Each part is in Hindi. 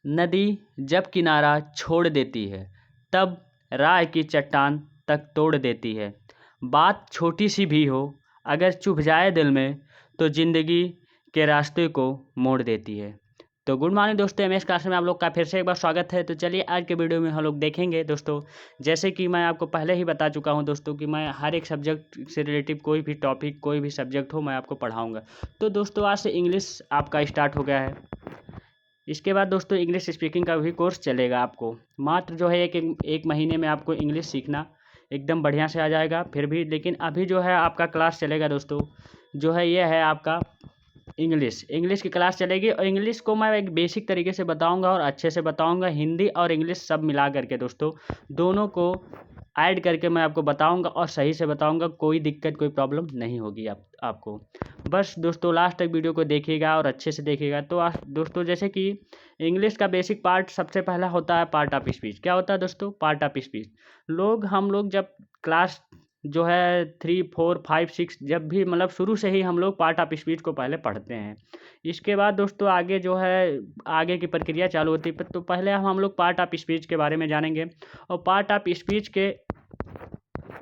नदी जब किनारा छोड़ देती है तब राह की चट्टान तक तोड़ देती है। बात छोटी सी भी हो अगर चुभ जाए दिल में तो ज़िंदगी के रास्ते को मोड़ देती है। तो गुड मॉर्निंग दोस्तों, एमएस क्लास में आप लोग का फिर से एक बार स्वागत है। तो चलिए आज के वीडियो में हम लोग देखेंगे दोस्तों, जैसे कि मैं आपको पहले ही बता चुका हूं दोस्तों कि मैं हर एक सब्जेक्ट से रिलेटिव कोई भी टॉपिक कोई भी सब्जेक्ट हो मैं आपको पढ़ाऊंगा। तो दोस्तों आज से इंग्लिश आपका स्टार्ट हो गया है। इसके बाद दोस्तों इंग्लिश स्पीकिंग का भी कोर्स चलेगा। आपको मात्र जो है एक महीने में आपको इंग्लिश सीखना एकदम बढ़िया से आ जाएगा। फिर भी लेकिन अभी जो है आपका क्लास चलेगा दोस्तों, जो है ये है आपका इंग्लिश की क्लास चलेगी। और इंग्लिश को मैं एक बेसिक तरीके से बताऊंगा और अच्छे से बताऊंगा। हिंदी और इंग्लिश सब मिला करके दोस्तों दोनों को ऐड करके मैं आपको बताऊंगा और सही से बताऊंगा। कोई दिक्कत कोई प्रॉब्लम नहीं होगी आपको। बस दोस्तों लास्ट तक वीडियो को देखिएगा और अच्छे से देखिएगा। तो दोस्तों जैसे कि इंग्लिश का बेसिक पार्ट सबसे पहला होता है पार्ट ऑफ स्पीच। क्या होता है दोस्तों? Part of speech. हम लोग जब क्लास जो है 3, 4, 5, 6 जब भी मतलब शुरू से ही हम लोग पार्ट ऑफ स्पीच को पहले पढ़ते हैं। इसके बाद दोस्तों आगे जो है आगे की प्रक्रिया चालू होती है। तो पहले हम लोग पार्ट ऑफ स्पीच के बारे में जानेंगे और पार्ट ऑफ स्पीच के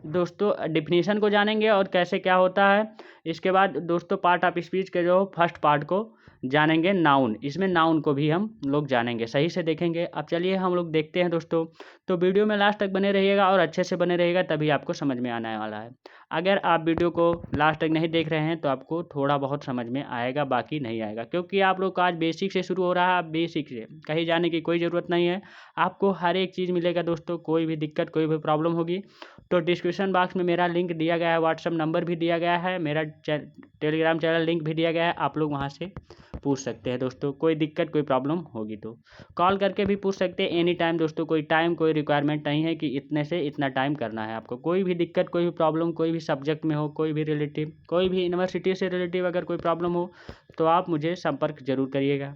दोस्तों डिफिनीशन को जानेंगे और कैसे क्या होता है। इसके बाद दोस्तों पार्ट ऑफ स्पीच के जो फर्स्ट पार्ट को जानेंगे, नाउन। इसमें नाउन को भी हम लोग जानेंगे, सही से देखेंगे। अब चलिए हम लोग देखते हैं दोस्तों। तो वीडियो में लास्ट तक बने रहिएगा और अच्छे से बने रहिएगा, तभी आपको समझ में आने वाला है। अगर आप वीडियो को लास्ट तक नहीं देख रहे हैं तो आपको थोड़ा बहुत समझ में आएगा, बाकी नहीं आएगा। क्योंकि आप लोग का आज बेसिक से शुरू हो रहा है। आप बेसिक से कहीं जाने की कोई ज़रूरत नहीं है। आपको हर एक चीज़ मिलेगा दोस्तों। कोई भी दिक्कत कोई भी प्रॉब्लम होगी तो डिस्क्रिप्शन बॉक्स में मेरा लिंक दिया गया है, व्हाट्सअप नंबर भी दिया गया है, मेरा टेलीग्राम चैनल लिंक भी दिया गया है। आप लोग वहाँ से पूछ सकते हैं दोस्तों। कोई दिक्कत कोई प्रॉब्लम होगी तो कॉल करके भी पूछ सकते हैं एनी टाइम दोस्तों। कोई टाइम कोई रिक्वायरमेंट नहीं है कि इतने से इतना टाइम करना है आपको। कोई भी दिक्कत कोई भी प्रॉब्लम कोई भी सब्जेक्ट में हो, कोई भी रिलेटिव कोई भी यूनिवर्सिटी से रिलेटिव अगर कोई प्रॉब्लम हो तो आप मुझे संपर्क जरूर करिएगा।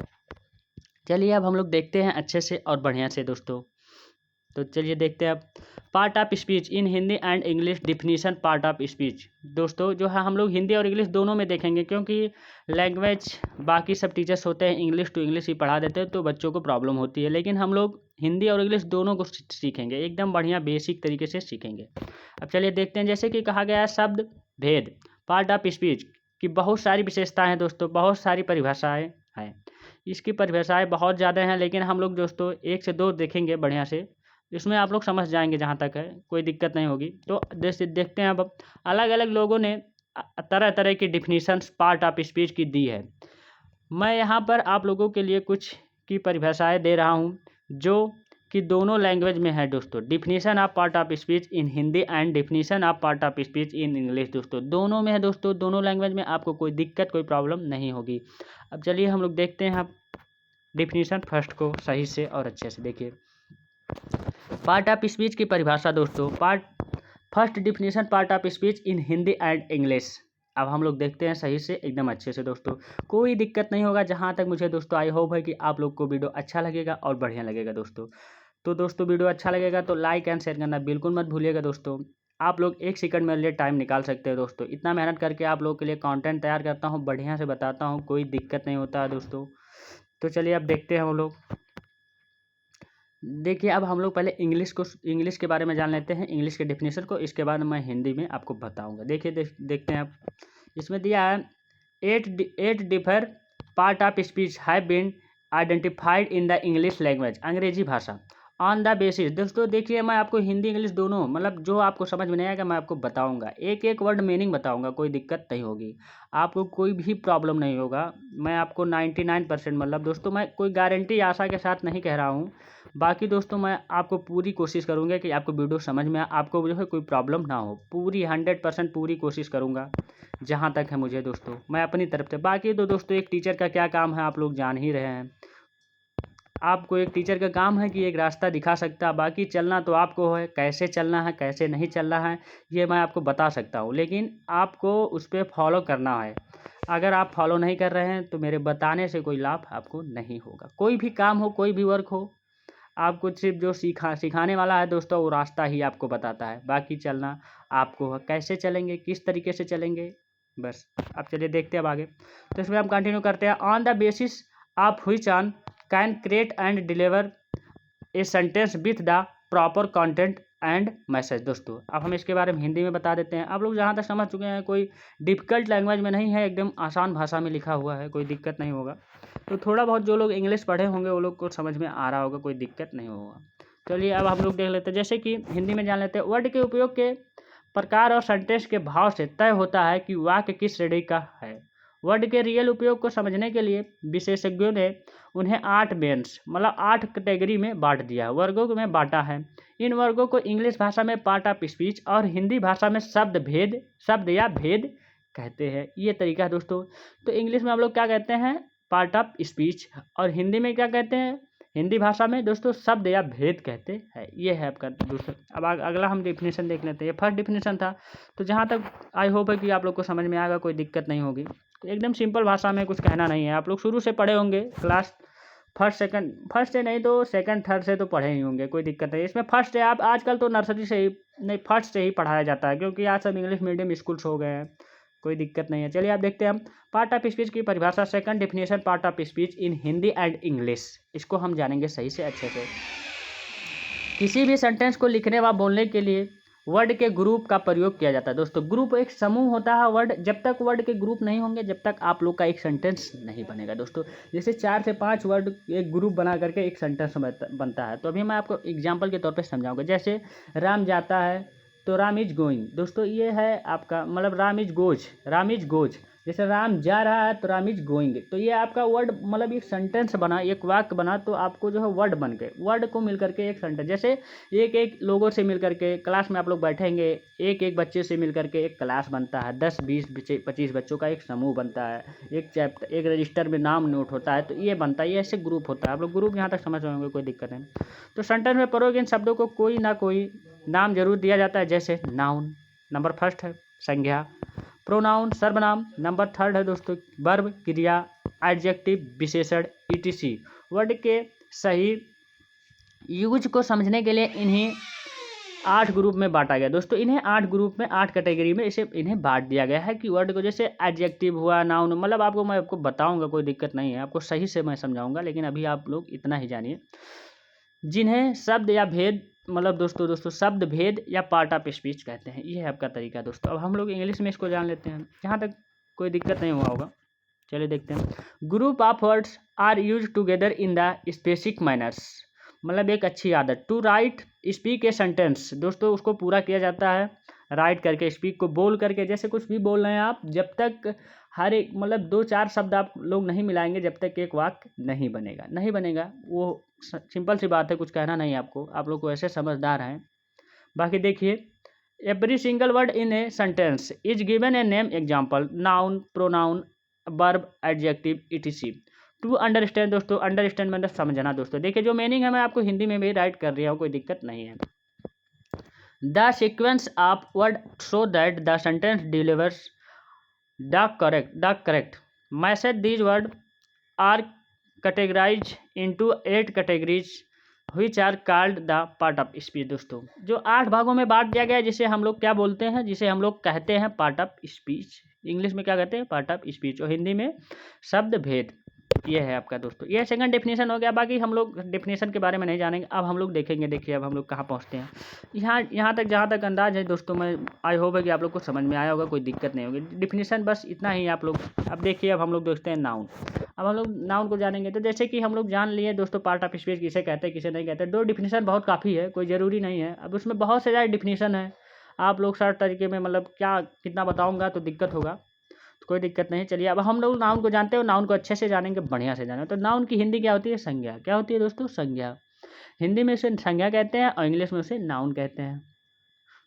चलिए अब हम लोग देखते हैं अच्छे से और बढ़िया से दोस्तों। तो चलिए देखते हैं अब part of speech in Hindi and English definition. Part of speech दोस्तों जो है हम लोग हिंदी और इंग्लिश दोनों में देखेंगे, क्योंकि लैंग्वेज बाकी सब टीचर्स होते हैं इंग्लिश टू इंग्लिश ही पढ़ा देते हैं तो बच्चों को प्रॉब्लम होती है। लेकिन हम लोग हिंदी और इंग्लिश दोनों को सीखेंगे, एकदम बढ़िया बेसिक तरीके से सीखेंगे। अब चलिए देखते हैं। जैसे कि कहा गया है शब्द भेद। पार्ट ऑफ स्पीच की बहुत सारी विशेषताएँ हैं दोस्तों, बहुत सारी परिभाषाएँ हैं। इसकी परिभाषाएँ बहुत ज़्यादा हैं, लेकिन हम लोग दोस्तों 1 से 2 देखेंगे बढ़िया से। इसमें आप लोग समझ जाएंगे, जहाँ तक है कोई दिक्कत नहीं होगी। तो देखते हैं अब अलग अलग लोगों ने तरह तरह की डिफिनीशंस पार्ट ऑफ स्पीच की दी है। मैं यहाँ पर आप लोगों के लिए कुछ की परिभाषाएं दे रहा हूँ जो कि दोनों लैंग्वेज में है दोस्तों। Definition of part of speech in Hindi and definition of part of speech in English दोस्तों दोनों में है दोस्तों। दोनों लैंग्वेज में आपको कोई दिक्कत कोई प्रॉब्लम नहीं होगी। अब चलिए हम लोग देखते हैं आप डिफिनीशन फर्स्ट को सही से और अच्छे से देखिए। पार्ट ऑफ स्पीच की परिभाषा दोस्तों। First definition part of speech in Hindi and English. अब हम लोग देखते हैं सही से एकदम अच्छे से दोस्तों। कोई दिक्कत नहीं होगा। जहाँ तक मुझे दोस्तों आई होप है कि आप लोग को वीडियो अच्छा लगेगा और बढ़िया लगेगा दोस्तों। तो दोस्तों वीडियो अच्छा लगेगा तो लाइक एंड शेयर करना बिल्कुल मत भूलिएगा दोस्तों। आप लोग 1 सेकंड मेरे लिए टाइम निकाल सकते हैं दोस्तों। इतना मेहनत करके आप लोगों के लिए कंटेंट तैयार करता हूँ, बढ़िया से बताता हूँ, कोई दिक्कत नहीं होता है दोस्तों। तो चलिए अब देखते हैं हम लोग। देखिए अब हम लोग पहले इंग्लिश के बारे में जान लेते हैं, इंग्लिश के डेफिनेशन को। इसके बाद मैं हिंदी में आपको बताऊंगा। देखिए देखते हैं आप। इसमें दिया है 8 differ part of speech have been identified in the English language. अंग्रेजी भाषा ऑन द बेसिस। दोस्तों देखिए मैं आपको हिंदी इंग्लिश दोनों मतलब जो आपको समझ में नहीं आएगा मैं आपको बताऊंगा, एक एक वर्ड मीनिंग बताऊंगा। कोई दिक्कत नहीं होगी, आपको कोई भी प्रॉब्लम नहीं होगा। मैं आपको 99% मतलब दोस्तों मैं कोई गारंटी आशा के साथ नहीं कह रहा हूँ। बाकी दोस्तों मैं आपको पूरी कोशिश करूँगा कि आपको वीडियो समझ में आपको जो है कोई प्रॉब्लम ना हो। पूरी 100% पूरी कोशिश करूँगा जहाँ तक है मुझे दोस्तों, मैं अपनी तरफ से। बाकी तो दोस्तों एक टीचर का क्या काम है आप लोग जान ही रहे हैं। आपको एक टीचर का काम है कि एक रास्ता दिखा सकता है, बाकी चलना तो आपको है। कैसे चलना है कैसे नहीं चलना है ये मैं आपको बता सकता हूँ, लेकिन आपको उस पर फॉलो करना है। अगर आप फॉलो नहीं कर रहे हैं तो मेरे बताने से कोई लाभ आपको नहीं होगा। कोई भी काम हो कोई भी वर्क हो, आपको सिर्फ जो सिखाने वाला है दोस्तों वो रास्ता ही आपको बताता है, बाकी चलना आपको है। कैसे चलेंगे किस तरीके से चलेंगे बस। अब चलिए देखते हैं अब आगे। तो इसमें हम कंटिन्यू करते हैं। On the basis of which on can create and deliver a sentence with the proper content and message. दोस्तों अब हम इसके बारे में हिंदी में बता देते हैं। आप लोग जहाँ तक समझ चुके हैं, कोई डिफ़िकल्ट लैंग्वेज में नहीं है, एकदम आसान भाषा में लिखा हुआ है, कोई दिक्कत नहीं होगा। तो थोड़ा बहुत जो लोग इंग्लिश पढ़े होंगे वो लोग को समझ में आ रहा होगा, कोई दिक्कत नहीं होगा। चलिए अब हम लोग देख लेते हैं, जैसे कि हिंदी में जान लेते हैं। वर्ड के उपयोग के प्रकार और सेंटेंस के भाव से तय होता है कि वाक्य किस श्रेणी का है। वर्ड के रियल उपयोग को समझने के लिए विशेषज्ञों ने उन्हें 8 बेंस मतलब 8 कैटेगरी में बांट दिया, वर्गों में बांटा है। इन वर्गों को इंग्लिश भाषा में पार्ट ऑफ स्पीच और हिंदी भाषा में शब्द या भेद कहते हैं। ये तरीका है दोस्तों। तो इंग्लिश में हम लोग क्या कहते हैं, पार्ट ऑफ स्पीच, और हिंदी में क्या कहते हैं, हिंदी भाषा में दोस्तों शब्द या भेद कहते हैं। ये है आपका दूसरा। अब अगला हम डेफिनेशन देख लेते हैं। ये फर्स्ट डेफिनेशन था। तो जहाँ तक आई होप है कि आप लोग को समझ में आएगा, कोई दिक्कत नहीं होगी। एकदम सिंपल भाषा में, कुछ कहना नहीं है। आप लोग शुरू से पढ़े होंगे, क्लास फर्स्ट से नहीं तो सेकंड थर्ड से तो पढ़े ही होंगे, कोई दिक्कत नहीं। इसमें फर्स्ट से आप आजकल तो नर्सरी से ही नहीं, फर्स्ट से ही पढ़ाया जाता है, क्योंकि आज सब इंग्लिश मीडियम स्कूल्स हो गए हैं, कोई दिक्कत नहीं है। चलिए आप देखते हैं हम पार्ट ऑफ स्पीच की परिभाषा। Second definition, part of speech in Hindi and English. इसको हम जानेंगे सही से अच्छे से। किसी भी सेंटेंस को लिखने व बोलने के लिए वर्ड के ग्रुप का प्रयोग किया जाता है। दोस्तों ग्रुप एक समूह होता है। वर्ड जब तक वर्ड के ग्रुप नहीं होंगे, जब तक आप लोग का एक सेंटेंस नहीं बनेगा। दोस्तों जैसे 4 से 5 वर्ड एक ग्रुप बना करके एक सेंटेंस बनता है। तो अभी मैं आपको एग्जांपल के तौर पे समझाऊंगा। जैसे राम जाता है तो राम इज गोइंग। दोस्तों ये है आपका मतलब राम इज गोज। जैसे राम जा रहा है तो राम इज गोइंग। तो ये आपका वर्ड मतलब एक सेंटेंस बना, एक वाक्य बना, तो आपको जो है वर्ड बन गए। वर्ड को मिल करके एक सेंटेंस, जैसे एक लोगों से मिल करके क्लास में आप लोग बैठेंगे, एक बच्चे से मिल करके एक क्लास बनता है। 10 20 25 बच्चों का एक समूह बनता है। एक चैप्टर, एक रजिस्टर में नाम नोट होता है, तो ये बनता है। ये ऐसे ग्रुप होता है। आप लोग ग्रुप यहाँ तक समझ रहे होंगे, कोई दिक्कत नहीं। तो सेंटेंस में प्रयोग इन शब्दों को कोई ना कोई नाम जरूर दिया जाता है। जैसे नाउन नंबर फर्स्ट है, संज्ञा, प्रोनाउन सर्वनाम नंबर थर्ड है दोस्तों, वर्ब क्रिया, एडजेक्टिव विशेषण, ईटीसी। वर्ड के सही यूज को समझने के लिए इन्हें 8 ग्रुप में बांटा गया। दोस्तों इन्हें 8 ग्रुप में 8 कैटेगरी में इन्हें बांट दिया गया है कि वर्ड को, जैसे एडजेक्टिव हुआ, नाउन, मतलब मैं आपको बताऊंगा, कोई दिक्कत नहीं है, आपको सही से मैं समझाऊंगा। लेकिन अभी आप लोग इतना ही जानिए, जिन्हें शब्द या भेद मतलब दोस्तों शब्द भेद या पार्ट ऑफ स्पीच कहते हैं। ये है आपका तरीका दोस्तों। अब हम लोग इंग्लिश में इसको जान लेते हैं, जहाँ तक कोई दिक्कत नहीं हुआ होगा। चलिए देखते हैं। Group of words are use together in the specific manners. मतलब एक अच्छी आदत। To write speak a sentence. दोस्तों उसको पूरा किया जाता है राइट करके, स्पीक को बोल करके। जैसे कुछ भी बोल रहे हैं आप, जब तक हर एक मतलब 2-4 शब्द आप लोग नहीं मिलाएंगे, जब तक एक वाक्य नहीं बनेगा। वो सिंपल सी बात है, कुछ कहना नहीं आपको, आप लोग को ऐसे समझदार हैं। बाकी देखिए, every single word in a sentence is given a name, example, noun, pronoun, verb, adjective, etc. To understand. दोस्तों अंडरस्टैंड मतलब समझना। दोस्तों देखिए जो मीनिंग है मैं आपको हिंदी में भी राइट कर रहा हूँ, कोई दिक्कत नहीं है। The sequence of word so that the sentence delivers the correct message. These word are categorized into 8 categories which are called the part of speech। दोस्तों जो 8 भागों में बांट दिया गया है, जिसे हम लोग क्या बोलते हैं, जिसे हम लोग कहते हैं पार्ट ऑफ स्पीच। इंग्लिश में क्या कहते हैं, पार्ट ऑफ स्पीच, और हिंदी में शब्द भेद। ये है आपका दोस्तों, ये सेकंड डेफिनेशन हो गया। बाकी हम लोग डेफिनेशन के बारे में नहीं जानेंगे, अब हम लोग देखेंगे। देखिए अब हम लोग कहाँ पहुँचते हैं। यहाँ तक जहाँ तक अंदाज है दोस्तों, मैं आई होप है कि आप लोग को समझ में आया होगा, कोई दिक्कत नहीं होगी। डेफिनेशन बस इतना ही आप लोग। अब देखिए अब हम लोग देखते हैं नाउन। अब हम लोग नाउन को जानेंगे। तो जैसे कि हम लोग जान लिए दोस्तों पार्ट ऑफ स्पीच किसे कहते हैं, किसे नहीं कहते। 2 डिफिनेशन बहुत काफ़ी है, कोई ज़रूरी नहीं है। अब उसमें बहुत से ज़्यादा डिफिनेशन है, आप लोग शॉर्ट तरीके में मतलब क्या कितना बताऊंगा तो दिक्कत होगा, तो कोई दिक्कत नहीं। चलिए अब हम लोग नाउन को जानते हो, नाउन को अच्छे से जानेंगे, बढ़िया से जानेंगे। तो नाउन की हिंदी क्या होती है, संज्ञा। क्या होती है दोस्तों, संज्ञा। हिंदी में उसे संज्ञा कहते हैं और इंग्लिश में उसे नाउन कहते हैं।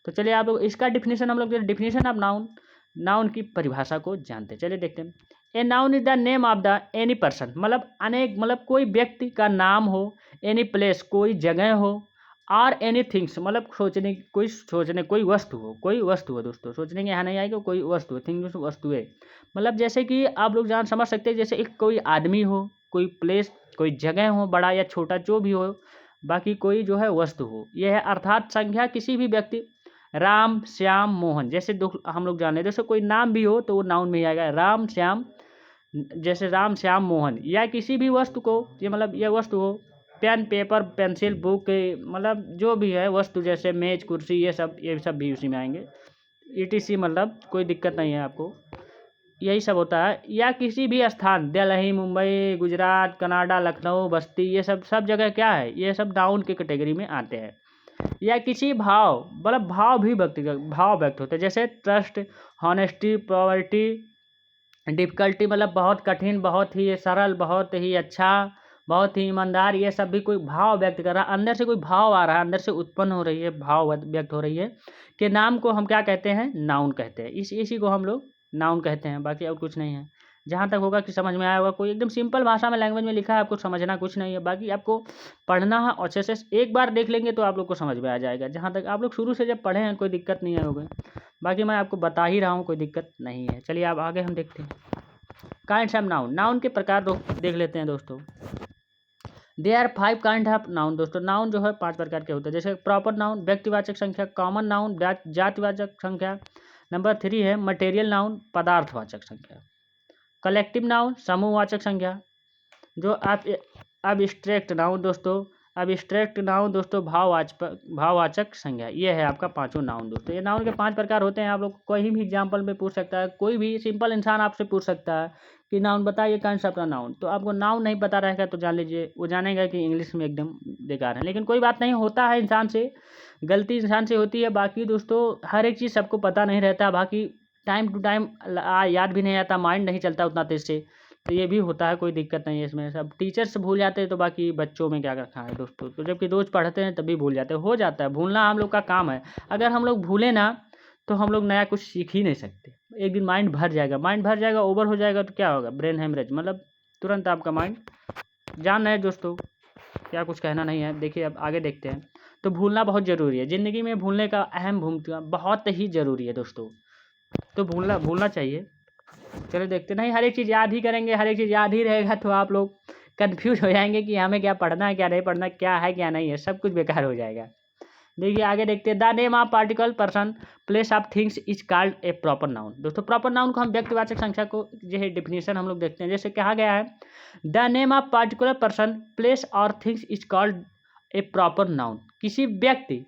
तो चलिए आप लोग इसका डिफिनेशन, हम लोग डिफिनेशन ऑफ नाउन की परिभाषा को जानते हैं। चलिए देखते हैं। A noun is the name of the any person. मतलब कोई व्यक्ति का नाम हो, एनी प्लेस कोई जगह हो, और एनी थिंग्स मतलब कोई वस्तु हो। दोस्तों सोचने के यहाँ नहीं आएगा, कोई वस्तु हो, थिंग्स वस्तु है। मतलब जैसे कि आप लोग समझ सकते हैं, जैसे एक कोई आदमी हो, कोई प्लेस कोई जगह हो, बड़ा या छोटा जो भी हो, बाकी कोई जो है वस्तु हो। यह है अर्थात संज्ञा किसी भी व्यक्ति, राम, श्याम, मोहन, जैसे हम लोग जान रहे हैं। जैसे कोई नाम भी हो तो वो नाउन में ही आएगा, राम, श्याम, जैसे राम श्याम मोहन, या किसी भी वस्तु को, ये मतलब ये वस्तु हो, पेन पेपर पेंसिल बुक, मतलब जो भी है वस्तु, जैसे मेज कुर्सी, ये सब भी उसी में आएंगे। ETC मतलब कोई दिक्कत नहीं है आपको, यही सब होता है। या किसी भी स्थान, दिल्ली मुंबई गुजरात कनाडा लखनऊ बस्ती, ये सब जगह क्या है, ये सब नाउन की कैटेगरी में आते हैं। या किसी भाव, मतलब भाव भी भाव व्यक्त होते हैं, जैसे ट्रस्ट, हॉनेस्टी, प्रॉपर्टी, डिफ़िकल्टी मतलब बहुत कठिन, बहुत ही सरल, बहुत ही अच्छा, बहुत ही ईमानदार, ये सब भी कोई भाव व्यक्त कर रहा है, अंदर से कोई भाव आ रहा है, अंदर से उत्पन्न हो रही है, भाव व्यक्त हो रही है, कि नाम को हम क्या कहते हैं, नाउन कहते हैं। इसी को हम लोग नाउन कहते हैं, बाकी और कुछ नहीं है। जहाँ तक होगा कि समझ में आया होगा, कोई एकदम सिंपल भाषा में लैंग्वेज में लिखा है, आपको समझना कुछ नहीं है, बाकी आपको पढ़ना है और अच्छे से एक बार देख लेंगे तो आप लोग को समझ में आ जाएगा। जहाँ तक आप लोग शुरू से जब पढ़े हैं कोई दिक्कत नहीं होगा, बाकी मैं आपको बता ही रहा हूँ, कोई दिक्कत नहीं है। चलिए अब आगे हम देखते हैं काइंड्स ऑफ नाउन। नाउन के प्रकार देख लेते हैं दोस्तों। There are 5 kind of noun. दोस्तों नाउन जो है 5 प्रकार के होते हैं, जैसे प्रॉपर नाउन व्यक्तिवाचक संख्या, कॉमन नाउन जातिवाचक संख्या, नंबर 3 है मटेरियल नाउन पदार्थवाचक संख्या, कलेक्टिव नाउन समूहवाचक संख्या, जो आप अब्स्ट्रैक्ट नाउन दोस्तों, अब्स्ट्रैक्ट नाउन दोस्तों भाववाचक संज्ञा। ये है आपका पांचों नाउन दोस्तों। ये नाउन के 5 प्रकार होते हैं। आप लोग कोई भी एग्जाम्पल में पूछ सकता है, कोई भी सिंपल इंसान आपसे पूछ सकता है कि नाउन बताइए कौन सा आपका नाउन, तो आपको नाउन नहीं पता रहेगा तो जान लीजिए वो जानेगा कि इंग्लिश में एकदम बेकार है। लेकिन कोई बात नहीं, होता है इंसान से, गलती इंसान से होती है। बाकी दोस्तों हर एक चीज़ सबको पता नहीं रहता, बाकी टाइम टू टाइम याद भी नहीं आता, माइंड नहीं चलता उतना तेज से, तो ये भी होता है, कोई दिक्कत नहीं है इसमें। सब टीचर्स भूल जाते हैं तो बाकी बच्चों में क्या रखा है दोस्तों, तो जबकि रोज़ पढ़ते हैं तभी भूल जाते हैं, हो जाता है, भूलना हम लोग का काम है। अगर हम लोग भूलें ना तो हम लोग नया कुछ सीख ही नहीं सकते। एक दिन माइंड भर जाएगा, ओवर हो जाएगा तो क्या होगा, ब्रेन हेमरेज, मतलब तुरंत आपका माइंड जान रहे दोस्तों, क्या कुछ कहना नहीं है। देखिए अब आगे देखते हैं। तो भूलना बहुत ज़रूरी है ज़िंदगी में, भूलने का अहम भूमिका बहुत ही ज़रूरी है दोस्तों, तो भूलना चाहिए। चलो देखते नहीं, हर एक चीज़ याद ही करेंगे, हर एक चीज़ याद ही रहेगा तो आप लोग कंफ्यूज हो जाएंगे कि हमें क्या पढ़ना है क्या नहीं पढ़ना, क्या है क्या नहीं है, सब कुछ बेकार हो जाएगा। देखिए आगे देखते हैं। The name of particle person place of things is called a proper noun. दोस्तों प्रॉपर नाउन को हम व्यक्तिवाचक संख्या को जो है डिफिनेशन हम लोग देखते हैं, जैसे कहा गया है the name of particular person place और things is called a proper noun. किसी व्यक्ति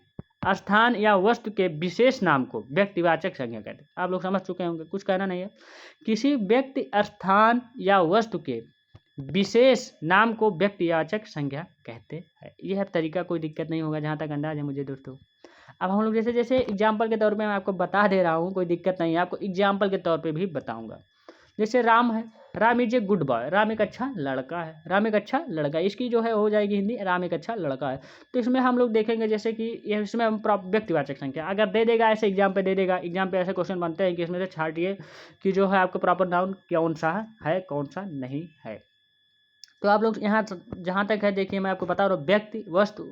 स्थान या वस्तु के विशेष नाम को व्यक्तिवाचक संज्ञा कहते हैं। आप लोग समझ चुके होंगे, कुछ कहना नहीं है। किसी व्यक्ति स्थान या वस्तु के विशेष नाम को व्यक्तिवाचक संज्ञा कहते हैं। यह है तरीका, कोई दिक्कत नहीं होगा जहाँ तक अंदाज है मुझे दोस्तों। अब हम लोग जैसे जैसे एग्जाम्पल के तौर पे मैं आपको बता दे रहा हूँ, कोई दिक्कत नहीं है, आपको एग्जाम्पल के तौर पे भी बताऊँगा। जैसे राम है, Ram is a good boy, Ram एक अच्छा लड़का है, राम एक अच्छा लड़का, इसकी जो है हो जाएगी हिंदी राम एक अच्छा लड़का है। तो इसमें हम लोग देखेंगे जैसे कि ये इसमें हम व्यक्तिवाचक संख्या अगर दे देगा, ऐसे एग्जाम पे दे देगा, एग्जाम पे ऐसे क्वेश्चन बनते हैं कि इसमें से छाटिए कि जो है आपका प्रॉपर नाउन कौन सा है कौन सा नहीं है। तो आप लोग यहाँ जहाँ तक है देखिए, मैं आपको बता रहा हूँ व्यक्ति वस्तु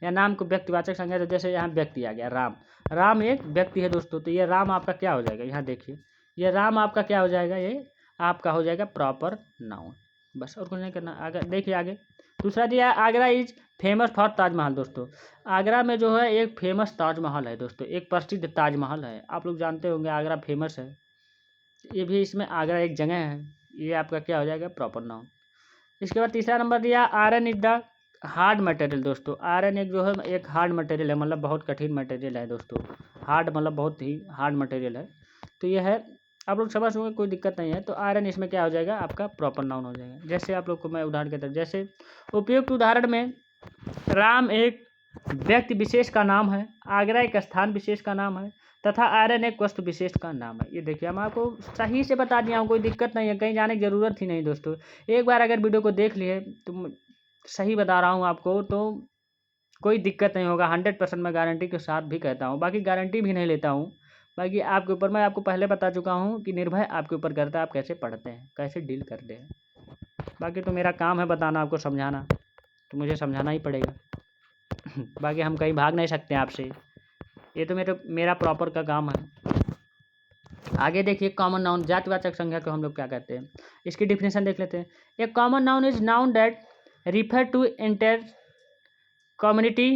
या नाम को व्यक्तिवाचक संज्ञा। तो जैसे यहाँ व्यक्ति आ गया, राम, राम एक व्यक्ति है दोस्तों, तो ये राम आपका क्या हो जाएगा, यहाँ देखिए ये राम आपका क्या हो जाएगा, ये आपका हो जाएगा प्रॉपर नाउन, बस और कुछ नहीं करना। आगे देखिए, आगे दूसरा दिया Agra is famous for Taj Mahal. दोस्तों आगरा में जो है एक फेमस ताजमहल है दोस्तों, एक प्रसिद्ध ताजमहल है, आप लोग जानते होंगे आगरा फेमस है, ये भी इसमें आगरा एक जगह है, ये आपका क्या हो जाएगा प्रॉपर नाउन। इसके बाद तीसरा नंबर दिया iron is the hard material. दोस्तों आयरन एक जो है एक हार्ड मटेरियल है, मतलब बहुत कठिन मटेरियल है दोस्तों, हार्ड मतलब बहुत ही हार्ड मटेरियल है, तो ये है, आप लोग समझ होंगे, कोई दिक्कत नहीं है। तो आयरन इसमें क्या हो जाएगा आपका प्रॉपर नाउन हो जाएगा। जैसे आप लोग को मैं उदाहरण के तरफ, जैसे उपयुक्त उदाहरण में राम एक व्यक्ति विशेष का नाम है, आगरा एक स्थान विशेष का नाम है, तथा आयरन एक वस्तु विशेष का नाम है। ये देखिए मैं आपको सही से बता दिया हूँ, कोई दिक्कत नहीं है, कहीं जाने की ज़रूरत ही नहीं दोस्तों। एक बार अगर वीडियो को देख लिए तो सही बता रहा हूँ आपको, तो कोई दिक्कत नहीं होगा, 100% मैं गारंटी के साथ भी कहता हूँ, बाकी गारंटी भी नहीं लेता हूँ, बाकी आपके ऊपर, मैं आपको पहले बता चुका हूँ कि निर्भय आपके ऊपर करता है, आप कैसे पढ़ते हैं, कैसे डील करते हैं। बाकी तो मेरा काम है बताना, आपको समझाना, तो मुझे समझाना ही पड़ेगा। बाकी हम कहीं भाग नहीं सकते आपसे, ये तो मेरा प्रॉपर का काम है। आगे देखिए कॉमन नाउन जातिवाचक संज्ञा को हम लोग क्या कहते हैं, इसकी डिफिनेशन देख लेते हैं। A common noun is noun that refer to inter community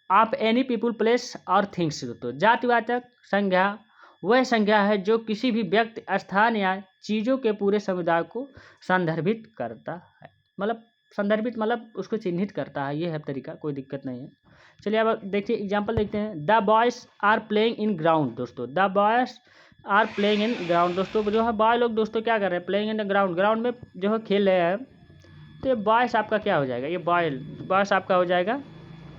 of any people place और थिंग्स। तो जातिवाचक संज्ञा वह संज्ञा है जो किसी भी व्यक्ति, स्थान या चीज़ों के पूरे समुदाय को संदर्भित करता है। मतलब उसको चिन्हित करता है। ये है तरीका, कोई दिक्कत नहीं है। चलिए अब देखिए एग्जाम्पल देखते हैं। The boys are playing in ground. दोस्तों the boys are playing in ground. दोस्तों जो है बॉय लोग दोस्तों क्या कर रहे हैं, playing in the ground, ground में जो है खेल रहे हैं। तो ये बॉयज़ आपका क्या हो जाएगा, ये बॉयज़ आपका हो जाएगा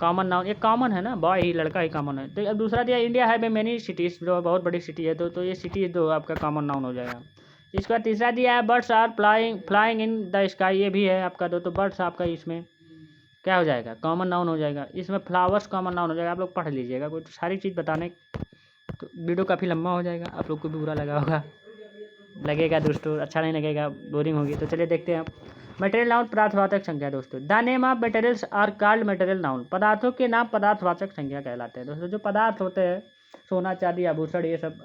कॉमन नाउन। ये कॉमन है ना, बॉय ही लड़का ही कॉमन है। तो अब दूसरा दिया इंडिया है बे मैनी सिटीज़, जो बहुत बड़ी सिटी है। तो ये सिटी तो आपका कॉमन नाउन हो जाएगा। इसके बाद तीसरा दिया है birds are flying in the sky. ये भी है आपका तो बर्ड्स आपका इसमें क्या हो जाएगा, कॉमन नाउन हो जाएगा। इसमें फ्लावर्स कॉमन नाउन हो जाएगा। आप लोग पढ़ लीजिएगा, कोई तो सारी चीज़ बताने तो वीडियो काफ़ी लंबा हो जाएगा, आप लोग को भी बुरा लगा होगा, लगेगा दोस्तों, अच्छा नहीं लगेगा, बोरिंग होगी। तो चलिए देखते हैं। मटेरियल नाउन पदार्थवाचक संज्ञा। दोस्तों the name of materials are called material noun. पदार्थों के नाम पदार्थवाचक संज्ञा कहलाते हैं। दोस्तों जो पदार्थ होते हैं, सोना चांदी आभूषण ये सब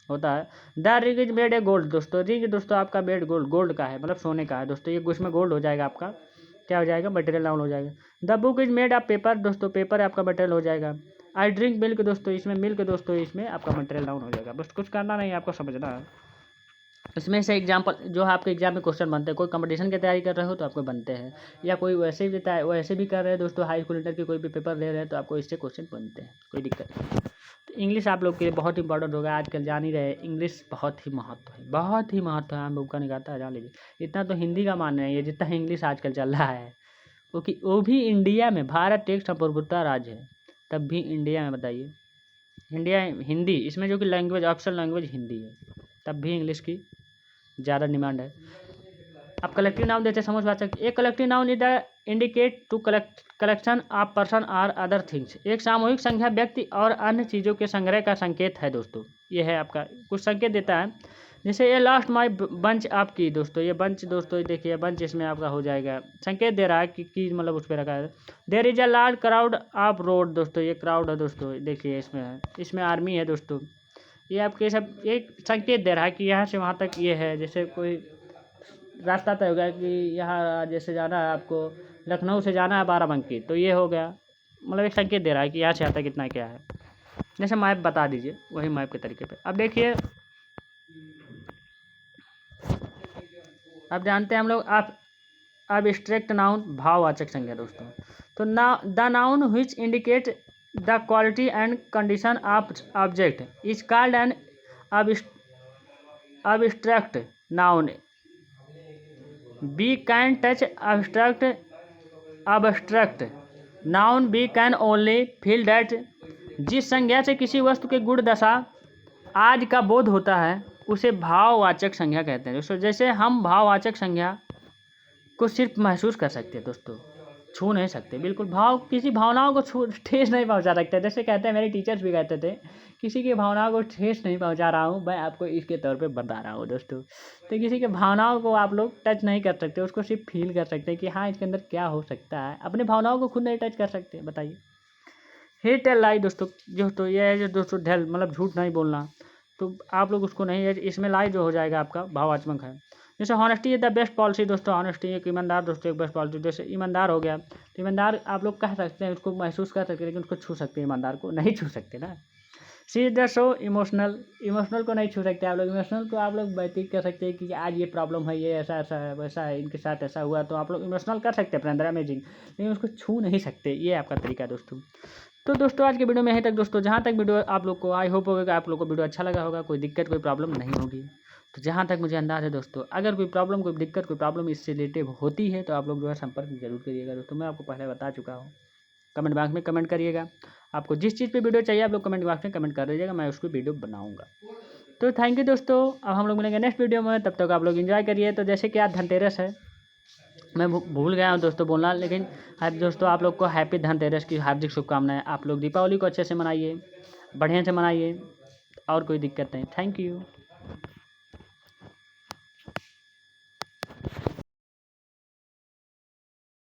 होता है। The ring is made a gold. दोस्तों रिंग दोस्तों आपका मेड गोल्ड का है, मतलब सोने का है। दोस्तों ये उसमें गोल्ड हो जाएगा, आपका क्या हो जाएगा, मटेरियल नाउन हो जाएगा। The book is made of paper. दोस्तों पेपर आपका मटेरियल हो जाएगा। I drink milk. दोस्तों इसमें मिल्क दोस्तों इसमें आपका मटेरियल नाउन हो जाएगा। बस कुछ करना नहीं, आपको समझना है। इसमें से एग्जाम्पल जो है आपके एग्जाम में क्वेश्चन बनते हैं, कोई कंपटीशन की तैयारी कर रहे हो तो आपको बनते हैं, या कोई वैसे भी कर रहे हैं दोस्तों, हाई स्कूल इंटर के कोई भी पेपर ले रहे हैं तो आपको इससे क्वेश्चन बनते हैं, कोई दिक्कत नहीं। तो इंग्लिश आप लोग के लिए बहुत इंपॉर्टेंट होगा। आजकल जान ही रहे, इंग्लिश बहुत ही महत्व है, बहुत ही महत्व है। हम लोग का निकालता है, जान लीजिए। इतना तो हिंदी का मानना है, ये जितना इंग्लिश आजकल चल रहा है, क्योंकि वो भी इंडिया में, भारत एक संप्रभुता राज्य है, तब भी इंडिया में बताइए, इंडिया हिंदी इसमें जो कि लैंग्वेज ऑप्शनल लैंग्वेज हिंदी है, तब भी इंग्लिश की ज़्यादा डिमांड है। अब कलेक्टिव नाउन देते हैं समझवाचक। एक collective noun is the indicate to collection of person are other things. एक सामूहिक संख्या व्यक्ति और अन्य चीज़ों के संग्रह का संकेत है। दोस्तों ये है आपका, कुछ संकेत देता है। जैसे ये लास्ट माई बंच आपकी। दोस्तों ये बंच, दोस्तों देखिए बंच इसमें आपका हो जाएगा, संकेत दे रहा है कि मतलब उस पर रखा है। There is a large crowd of road. दोस्तों ये क्राउड है, दोस्तों देखिए इसमें है, इसमें आर्मी है। दोस्तों ये आपके सब एक संकेत दे रहा है कि यहाँ से वहाँ तक ये है। जैसे कोई रास्ता तय हो गया कि यहाँ जैसे जाना है आपको, लखनऊ से जाना है बाराबंकी, तो ये हो गया, मतलब एक संकेत दे रहा है कि यहाँ से आता कितना क्या है। जैसे मैप बता दीजिए, वही मैप के तरीके पे। अब देखिए, अब जानते हैं हम लोग अब एब्स्ट्रैक्ट नाउन भाववाचक संज्ञा। दोस्तों तो the noun which indicate the quality and condition of object is called an abstract noun. We can touch abstract noun. We can only feel that. जिस संज्ञा से किसी वस्तु के गुण दशा आज का बोध होता है उसे भाववाचक संज्ञा कहते हैं। दोस्तों जैसे हम भाववाचक संज्ञा को सिर्फ महसूस कर सकते हैं, दोस्तों छू नहीं सकते। बिल्कुल किसी भावनाओं को ठेस नहीं पहुंचा सकते। जैसे कहते हैं, मेरे टीचर्स भी कहते थे, किसी की भावनाओं को ठेस नहीं पहुंचा रहा हूं, मैं आपको इसके तौर पे बता रहा हूं। दोस्तों तो किसी के भावनाओं को आप लोग टच नहीं कर सकते, उसको सिर्फ फील कर सकते हैं कि हाँ इसके अंदर क्या हो सकता है। अपने भावनाओं को खुद नहीं टच कर सकते, बताइए। हे टेल लाई। दोस्तों ये है जो दोस्तों ढेल मतलब झूठ नहीं बोलना, तो आप लोग उसको नहीं, इसमें लाई जो हो जाएगा आपका भाववाचक है। जैसे honesty is the best policy. दोस्तों हॉनेस्टी एक ईमानदार, दोस्तों एक बेस्ट पॉलिसी। जैसे ईमानदार हो गया, तो ईमानदार आप लोग कह सकते हैं, उसको महसूस कर सकते हैं, लेकिन उसको छू सकते हैं, ईमानदार को नहीं छू सकते ना। सी इज द शो इमोशनल को नहीं छू सकते आप लोग। इमोशनल को आप लोग व्यतीत कर सकते हैं कि आज ये प्रॉब्लम है, ये ऐसा ऐसा है, वैसा है, इनके साथ ऐसा हुआ, तो आप लोग इमोशनल कर सकते हैं अपने अंदर अमेजिंग, लेकिन उसको छू नहीं सकते। ये आपका तरीका है दोस्तों। तो दोस्तों आज के वीडियो में यहीं तक। दोस्तों जहाँ तक वीडियो आप लोग को, आई होप होगा कि आप लोग को वीडियो अच्छा लगा होगा, कोई दिक्कत कोई प्रॉब्लम नहीं होगी। तो जहाँ तक मुझे अंदाज़ है दोस्तों, अगर कोई प्रॉब्लम कोई दिक्कत कोई प्रॉब्लम इससे रिलेटेड होती है तो आप लोग जो है संपर्क जरूर करिएगा। दोस्तों मैं आपको पहले बता चुका हूँ, कमेंट बॉक्स में कमेंट करिएगा। आपको जिस चीज़ पे वीडियो चाहिए आप लोग कमेंट बॉक्स में कमेंट कर दीजिएगा, मैं उसको वीडियो बनाऊँगा। तो थैंक यू दोस्तों। अब हम लोग मिलेंगे नेक्स्ट वीडियो में, तब तक आप लोग एंजॉय करिए। तो जैसे कि आज धनतेरस है, मैं भूल गया हूँ दोस्तों बोलना, लेकिन दोस्तों आप लोग को हैप्पी धनतेरस की हार्दिक शुभकामनाएं। आप लोग दीपावली को अच्छे से मनाइए, बढ़िया से मनाइए, और कोई दिक्कत नहीं। Thank you.